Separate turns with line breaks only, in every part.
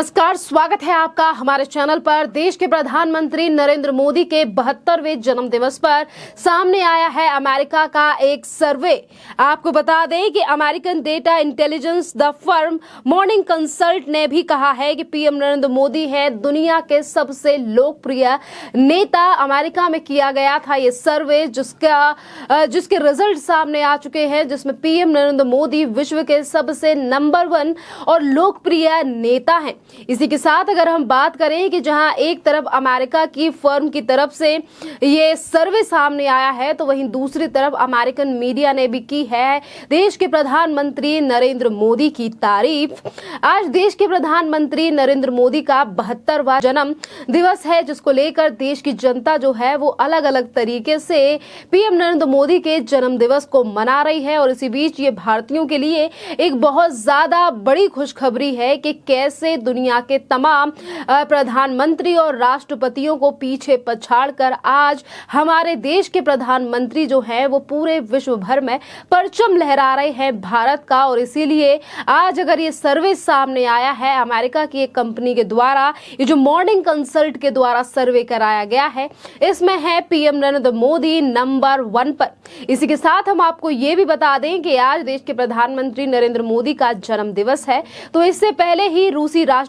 नमस्कार, स्वागत है आपका हमारे चैनल पर। देश के प्रधानमंत्री नरेंद्र मोदी के 72वें जन्म दिवस पर सामने आया है अमेरिका का एक सर्वे। आपको बता दें कि American data intelligence the firm morning consult ने भी कहा है कि पीएम नरेंद्र मोदी है दुनिया के सबसे लोकप्रिय नेता। अमेरिका में किया गया था ये सर्वे जिसके रिजल्ट सामने आ चुके हैं, जिसमें पीएम नरेंद्र मोदी विश्व के सबसे नंबर 1 और लोकप्रिय नेता हैं। इसी के साथ अगर हम बात करें कि जहां एक तरफ अमेरिका की फर्म की तरफ से ये सर्वे सामने आया है, तो वहीं दूसरी तरफ अमेरिकन मीडिया ने भी की है देश के प्रधानमंत्री नरेंद्र मोदी की तारीफ। आज देश के प्रधानमंत्री नरेंद्र मोदी का 72वां जन्म दिवस है, जिसको लेकर देश की जनता जो है वो अलग अलग तरीके से पीएम नरेंद्र मोदी के जन्म दिवस को मना रही है। और इसी बीच ये भारतीयों के लिए एक बहुत ज्यादा बड़ी खुशखबरी है कि कैसे दुनिया के तमाम प्रधानमंत्री और राष्ट्रपतियों को पीछे पछाड़कर आज हमारे देश के प्रधानमंत्री जो हैं वो पूरे विश्व भर में परचम लहरा रहे हैं भारत का। और इसीलिए आज अगर ये सर्वे सामने आया है अमेरिका की एक कंपनी के द्वारा, ये जो मॉर्निंग कंसल्ट के द्वारा सर्वे कराया गया है, इसमें है पीएम नरेंद्र मोदी नंबर 1 पर। इसी के साथ हम आपको ये भी बता दें कि आज देश के प्रधानमंत्री नरेंद्र मोदी का जन्म दिवस है, तो इससे पहले ही रूसी राष्ट्रपति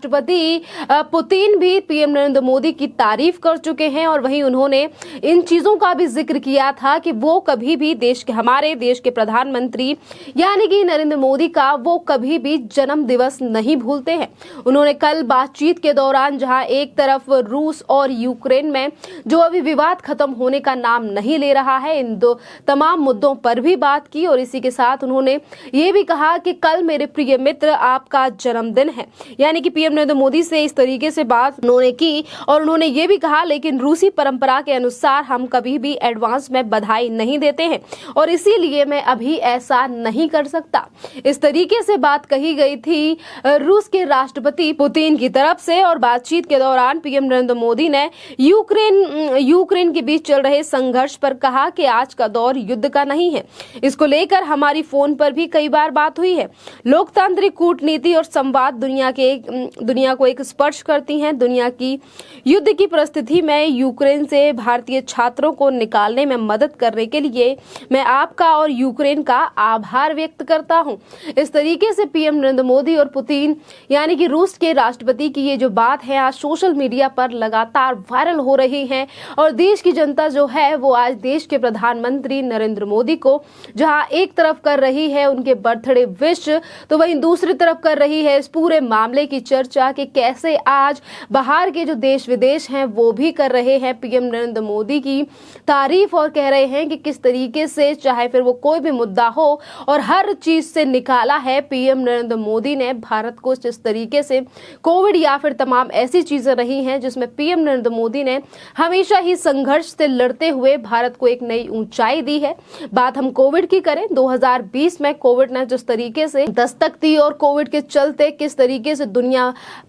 पुतिन भी पीएम नरेंद्र मोदी की तारीफ कर चुके हैं। और वहीं उन्होंने इन चीजों का भी जिक्र किया था कि वो कभी भी हमारे देश के प्रधानमंत्री यानी कि नरेंद्र मोदी का वो कभी भी जन्म दिवस नहीं भूलते हैं। उन्होंने कल बातचीत के दौरान जहां एक तरफ रूस और यूक्रेन में जो अभी विवाद खत्म होने का नाम नहीं ले रहा है, इन दो तमाम मुद्दों पर भी बात की। और इसी के साथ उन्होंने ये भी कहा कि कल मेरे प्रिय मित्र आपका जन्मदिन है, यानी कि पीएम नरेंद्र मोदी से इस तरीके से बात उन्होंने की। और उन्होंने ये भी कहा लेकिन रूसी परंपरा के अनुसार हम कभी भी एडवांस में बधाई नहीं देते हैं और इसीलिए मैं अभी ऐसा नहीं कर सकता। इस तरीके से बात कही गई थी रूस के राष्ट्रपति पुतिन की तरफ से। और बातचीत के दौरान पीएम नरेंद्र मोदी ने यूक्रेन के बीच चल रहे संघर्ष पर कहा कि आज का दौर युद्ध का नहीं है। इसको लेकर हमारी फोन पर भी कई बार बात हुई है। लोकतांत्रिक कूटनीति और संवाद दुनिया को एक स्पर्श करती हैं। दुनिया की युद्ध की परिस्थिति में यूक्रेन से भारतीय छात्रों को निकालने में मदद करने के लिए मैं आपका और यूक्रेन का आभार व्यक्त करता हूं। इस तरीके से पीएम नरेंद्र मोदी और पुतिन यानी कि रूस के राष्ट्रपति की ये जो बात है आज सोशल मीडिया पर लगातार वायरल हो रही है। और देश की जनता जो है वो आज देश के प्रधानमंत्री नरेंद्र मोदी को जहां एक तरफ कर रही है उनके बर्थडे विश, तो वहीं दूसरी तरफ कर रही है इस पूरे मामले की चर्चा कि कैसे आज बाहर के जो देश विदेश हैं वो भी कर रहे हैं पीएम नरेंद्र मोदी की तारीफ और कह रहे हैं कि किस तरीके से चाहे फिर वो कोई भी मुद्दा हो और हर चीज से निकाला है पीएम नरेंद्र मोदी ने भारत को। जिस तरीके से कोविड या फिर तमाम ऐसी चीजें रही हैं जिसमें पीएम नरेंद्र मोदी ने हमेशा ही संघर्ष से लड़ते हुए भारत को एक नई ऊंचाई दी है। बात हम कोविड की करें, 2020 में कोविड ने जिस तरीके से दस्तक दी और कोविड के चलते किस तरीके से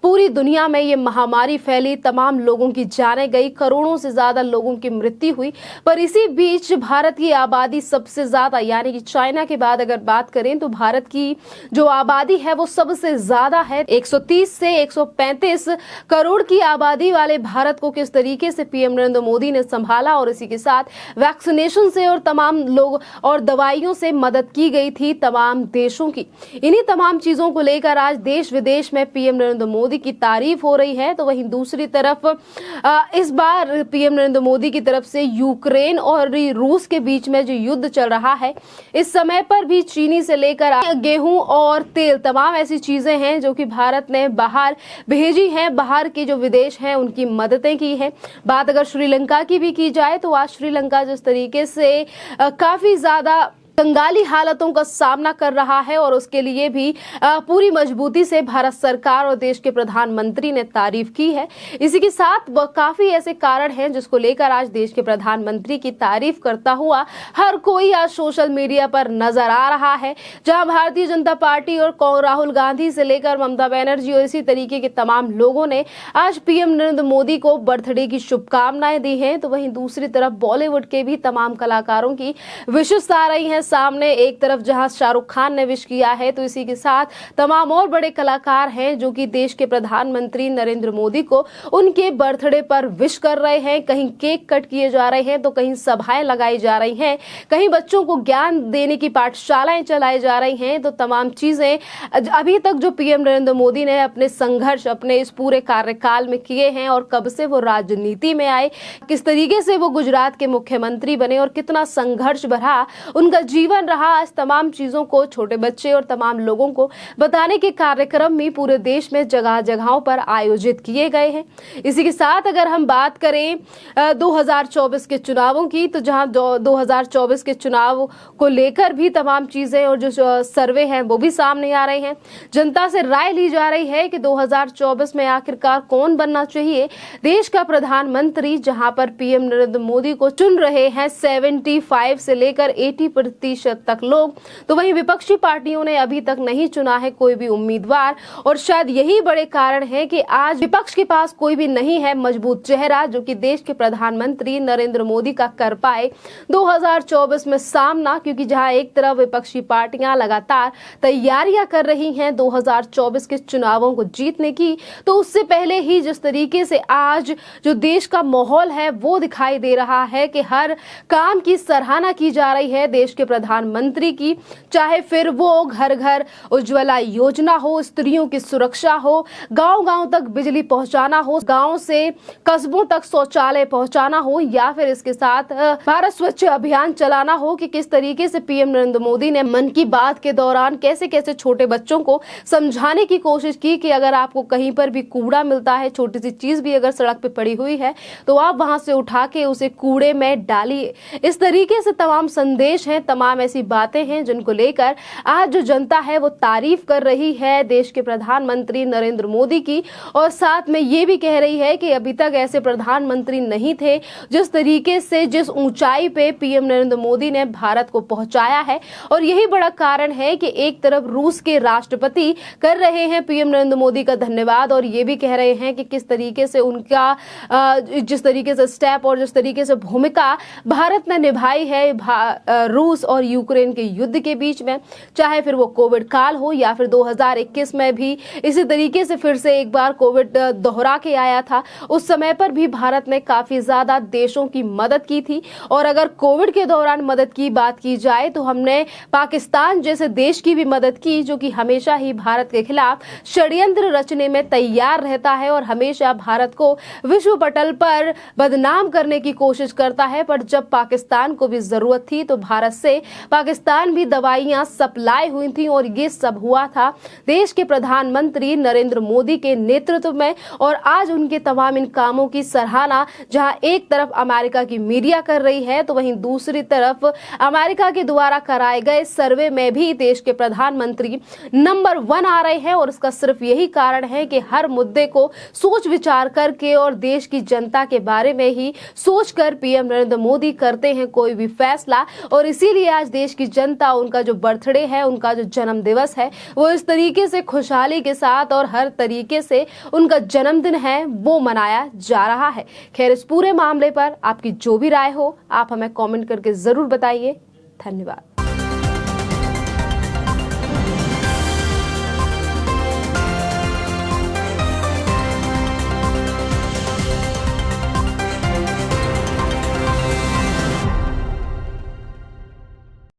पूरी दुनिया में ये महामारी फैली, तमाम लोगों की जानें गई, करोड़ों से ज्यादा लोगों की मृत्यु हुई। पर इसी बीच भारत की आबादी सबसे ज्यादा यानी कि चाइना के बाद अगर बात करें तो भारत की जो आबादी है वो सबसे ज्यादा है। 130 से 135 करोड़ की आबादी वाले भारत को किस तरीके से पीएम नरेंद्र मोदी ने संभाला। और इसी के साथ वैक्सीनेशन से और तमाम लोग और दवाइयों से मदद की गई थी तमाम देशों की। इन्हीं तमाम चीजों को लेकर आज देश विदेश में पीएम नरेंद्र मोदी की तारीफ हो रही है। तो वहीं दूसरी तरफ इस बार पीएम नरेंद्र मोदी की तरफ से यूक्रेन और रूस के बीच में जो युद्ध चल रहा है, इस समय पर भी चीनी से लेकर गेहूं और तेल तमाम ऐसी चीजें हैं जो कि भारत ने बाहर भेजी हैं। बाहर के जो विदेश हैं उनकी मददें की है। बात अगर श्रीलंका की भी की जाए तो आज श्रीलंका जिस तरीके से काफी ज्यादा कंगाली हालातों का सामना कर रहा है और उसके लिए भी पूरी मजबूती से भारत सरकार और देश के प्रधानमंत्री ने तारीफ की है। इसी के साथ काफी ऐसे कारण हैं जिसको लेकर आज देश के प्रधानमंत्री की तारीफ करता हुआ हर कोई आज सोशल मीडिया पर नजर आ रहा है, जहां भारतीय जनता पार्टी और राहुल गांधी से लेकर ममता बनर्जी और इसी तरीके के तमाम लोगों ने आज पीएम नरेंद्र मोदी को बर्थडे की शुभकामनाएं दी हैं। तो वहीं दूसरी तरफ बॉलीवुड के भी तमाम कलाकारों की विशेष आ रही है सामने एक तरफ जहां शाहरुख खान ने विश किया है, तो इसी के साथ तमाम और बड़े कलाकार हैं जो कि देश के प्रधानमंत्री नरेंद्र मोदी को उनके बर्थडे पर विश कर रहे हैं। कहीं केक कट किए जा रहे हैं, तो कहीं सभाएं लगाई जा रही हैं, कहीं बच्चों को ज्ञान देने की पाठशालाएं चलाई जा रही हैं। तो तमाम चीजें अभी तक जो पीएम नरेंद्र मोदी ने अपने संघर्ष अपने इस पूरे कार्यकाल में किए हैं और कब से वो राजनीति में आए, किस तरीके से वो गुजरात के मुख्यमंत्री बने और कितना संघर्ष भरा उनका जीवन रहा, इस तमाम चीजों को छोटे बच्चे और तमाम लोगों को बताने के कार्यक्रम भी पूरे देश में जगह जगहों पर आयोजित किए गए हैं। इसी के साथ अगर हम बात करें 2024 के चुनावों की, तो जहां 2024 के चुनाव को लेकर भी तमाम चीजें और जो सर्वे हैं वो भी सामने आ रहे हैं। जनता से राय ली जा रही है कि 2024 में आखिरकार कौन बनना चाहिए देश का प्रधानमंत्री, जहां पर पीएम नरेंद्र मोदी को चुन रहे हैं 75 से लेकर 80% तक लोग। तो वहीं विपक्षी पार्टियों ने अभी तक नहीं चुना है कोई भी उम्मीदवार, और शायद यही बड़े कारण है कि आज विपक्ष के पास कोई भी नहीं है मजबूत चेहरा जो कि देश के प्रधानमंत्री नरेंद्र मोदी का कर पाए 2024 में सामना। क्योंकि जहां एक तरफ विपक्षी पार्टियां लगातार तैयारियां कर रही हैं 2024 के चुनावों को जीतने की, तो उससे पहले ही जिस तरीके से आज जो देश का माहौल है वो दिखाई दे रहा है कि हर काम की सराहना की जा रही है देश के प्रधानमंत्री की, चाहे फिर वो घर घर उज्ज्वला योजना हो, स्त्रियों की सुरक्षा हो, गांव-गांव तक बिजली पहुंचाना हो, गांव से कस्बों तक शौचालय पहुंचाना हो, या फिर इसके साथ भारत स्वच्छ अभियान चलाना हो। कि किस तरीके से पीएम नरेंद्र मोदी ने मन की बात के दौरान कैसे कैसे छोटे बच्चों को समझाने की कोशिश की कि अगर आपको कहीं पर भी कूड़ा मिलता है, छोटी सी चीज भी अगर सड़क पे पड़ी हुई है, तो आप वहां से उठा के उसे कूड़े में डालिए। इस तरीके से तमाम संदेश हैं, तमाम ऐसी बातें हैं जिनको लेकर आज जो जनता है वो तारीफ कर रही है देश के प्रधानमंत्री नरेंद्र मोदी की, और साथ में ये भी कह रही है कि अभी तक ऐसे प्रधानमंत्री नहीं थे जिस तरीके से जिस ऊंचाई पे पीएम नरेंद्र मोदी ने भारत को पहुंचाया है। और यही बड़ा कारण है कि एक तरफ रूस के राष्ट्रपति कर रहे हैं पीएम नरेंद्र मोदी का धन्यवाद, और ये भी कह रहे हैं कि किस तरीके से उनका जिस तरीके से स्टेप और जिस तरीके से भूमिका भारत ने निभाई है रूस और यूक्रेन के युद्ध के बीच में, चाहे फिर वो कोविड काल हो या फिर 2021 में भी इसी तरीके से फिर से एक बार कोविड दोहरा के आया था। उस समय पर भी भारत ने काफी ज्यादा देशों की मदद की थी। और अगर कोविड के दौरान मदद की बात की जाए तो हमने पाकिस्तान जैसे देश की भी मदद की, जो कि हमेशा ही भारत के खिलाफ षड्यंत्र रचने में तैयार रहता है और हमेशा भारत को विश्व पटल पर बदनाम करने की कोशिश करता है। पर जब पाकिस्तान को भी जरूरत थी तो भारत से पाकिस्तान भी दवाइयां सप्लाई हुई थी, और ये सब हुआ था देश के प्रधानमंत्री नरेंद्र मोदी के नेतृत्व में। और आज उनके तमाम इन कामों की सराहना जहां एक तरफ अमेरिका की मीडिया कर रही है, तो वहीं दूसरी तरफ अमेरिका के द्वारा कराए गए सर्वे में भी देश के प्रधानमंत्री नंबर 1 आ रहे हैं। और इसका सिर्फ यही कारण है कि हर मुद्दे को सोच विचार करके और देश की जनता के बारे में ही सोचकर पीएम नरेंद्र मोदी करते हैं कोई भी फैसला। और इसीलिए आज देश की जनता उनका जो बर्थडे है, उनका जो जन्म दिवस है, वो इस तरीके से खुशहाली के साथ और हर तरीके से उनका जन्मदिन है वो मनाया जा रहा है। खैर, इस पूरे मामले पर आपकी जो भी राय हो आप हमें कमेंट करके जरूर बताइए। धन्यवाद।